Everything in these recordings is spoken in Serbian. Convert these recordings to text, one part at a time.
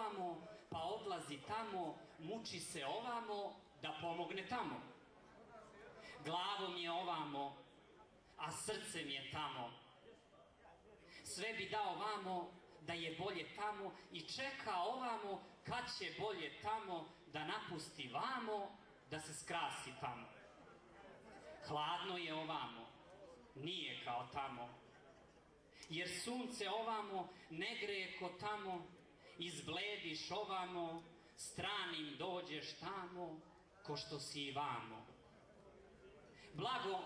ovamo, pa odlazi tamo, muči se ovamo, da pomogne tamo. Glavom je ovamo, a srcem je tamo. Sve bi dao vamo, da je bolje tamo, i čeka ovamo, kad će bolje tamo, da napusti vamo, da se skrasi tamo. Hladno je ovamo, nije kao tamo, jer sunce ovamo ne greje ko tamo, izblediš ovamo, stranim dođeš tamo, ko što si i vamo. Blago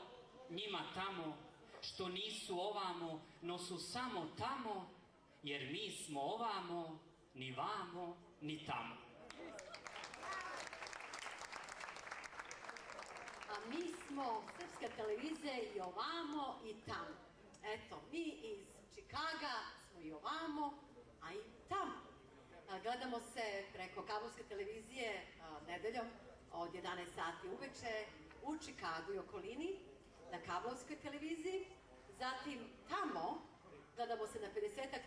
njima tamo, što nisu ovamo, no su samo tamo, jer mi smo ovamo, ni vamo, ni tamo. A mi smo Srpska televizija i ovamo i tamo. Eto, mi iz Čikaga smo i ovamo, a i tamo. Gledamo se preko kablovske televizije nedeljom od 11 sati uveče u Čikagu i okolini na kablovskoj televiziji. Zatim tamo gledamo se na 50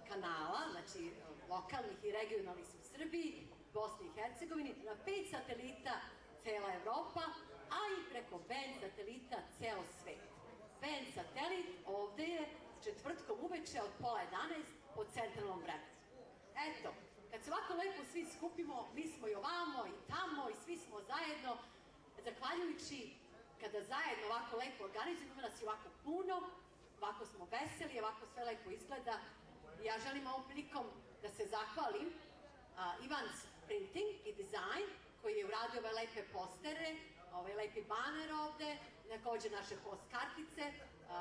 kanala, znači lokalnih i regionalnih su u Srbiji, Bosni i Hercegovini, na 5 satelita cela Evropa, a i preko BEN satelita ceo svet. BEN satelit ovde je četvrtkom uveče od pola 11 po centralnom vremenu. Eto, kad se ovako lepo svi skupimo, mi smo i ovamo i tamo i svi smo zajedno, zahvaljujući kada zajedno ovako lepo organizujemo, nas je ovako puno, ovako smo veseli, ovako sve lepo izgleda. Ja želim ovom prilikom da se zahvalim Ivans Printing i Design, koji je uradio ove lepe postere, ovaj lepi baner ovde, takođe naše post kartice,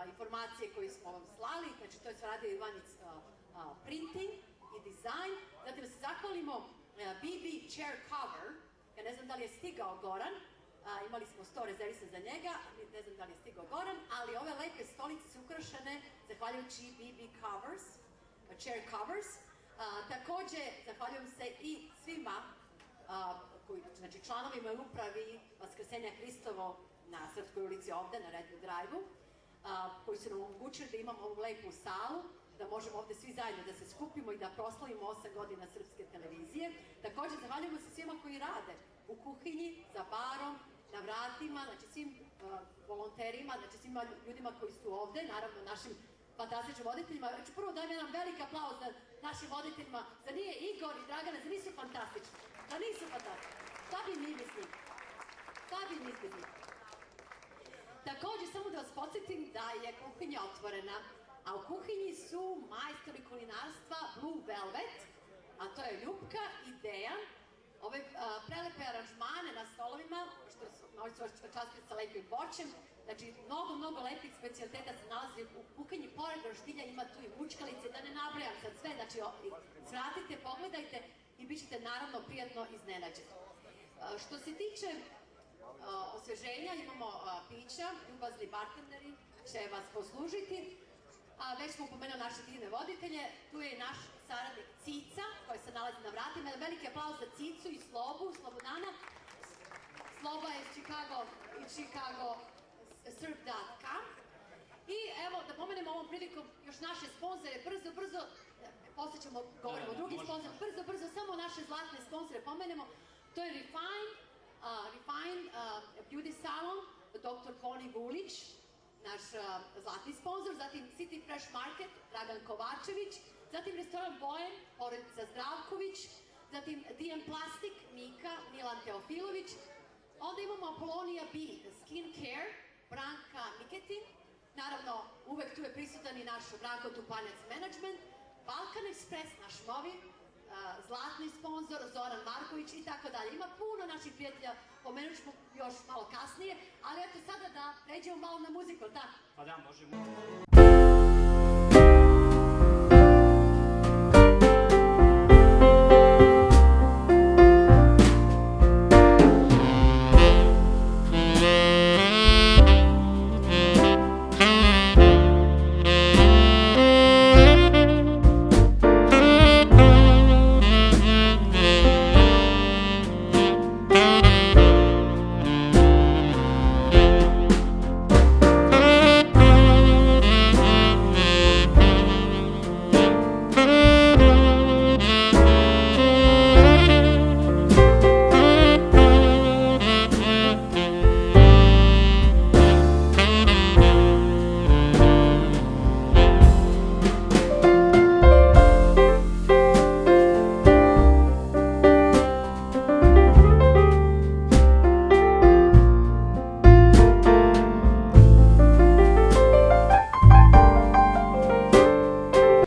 informacije koje smo vam slali, znači to je sve radio Ivanic Printing i Design. Zatim da se zahvalimo BB Chair Cover, ja ne znam da li je stigao Goran, imali smo 100 rezervisa za njega, ne znam da li je stigao Goran, ali ove lepe stolice su ukrašene zahvaljujući BB Covers, Chair Covers. Takođe, zahvaljujem se i svima, znači članovima i upravi Vaskrsenja Hristovo na Srpskoj ulici ovde, na Redwood Drive-u, koji su nam omogućili da imamo ovu lepu salu, da možemo ovde svi zajedno da se skupimo i da proslavimo 8 godina Srpske televizije. Takođe, zahvaljujemo se svima koji rade u kuhinji, za barom, na vratima, znači svim volonterima, znači svima ljudima koji su ovde, naravno našim fantastičnim voditeljima. Znači prvo dajem jedan veliki aplauz našim voditeljima, za nije Igor i Dragana, za nisu fantastični, da nisu fantastični. Šta bi mi mislili? Šta bi mislili? Takođe, samo da vas podsjetim da je kuhinja otvorena, a u kuhinji su majstori kulinarstva Blue Velvet, a to je Ljupka i Dejan. Ove prelepe aranžmane na stolovima, što su častili sa lepim voćem, znači mnogo lepih specijaliteta se nalazi u kuhinji, pored roštilja ima tu i mučkalice, da ne nabrajam sad sve, znači svratite, pogledajte i bit ćete naravno prijatno iznenađeni. Što se tiče osveženja, imamo pića, ljubazni bartenderi će vas poslužiti. Već smo upomenuli naše divne voditelje, tu je i naš saradnik Cica, koji se nalazi na vratima. Veliki aplauz za Cicu i Slobu, Slobodana. Sloba je iz Chicago Surf.com. I evo, da pomenemo ovom prilikom još naše sponzore, brzo, posle ćemo govorimo o drugim sponzorima, brzo, samo naše zlatne sponzore pomenemo. To je Refine Beauty Salon, dr. Koni Vulić, naš zlatni sponsor, zatim City Fresh Market, Dragan Kovačević, zatim restoran Bojen, porodica Zdravković, zatim DM Plastik, Mika, Milan Teofilović, onda imamo Apollonia B, Skin Care, Branka Miketin, naravno uvek tu je prisutan i naš Branko Tupanjac Management, Balkan Express, naš novi zlatni sponsor, Zoran Marković i tako dalje. Ima puno naših prijatelja, pomenut ćemo još malo kasnije, ali eto sada da pređemo malo na muziku, tako? Pa da, možemo.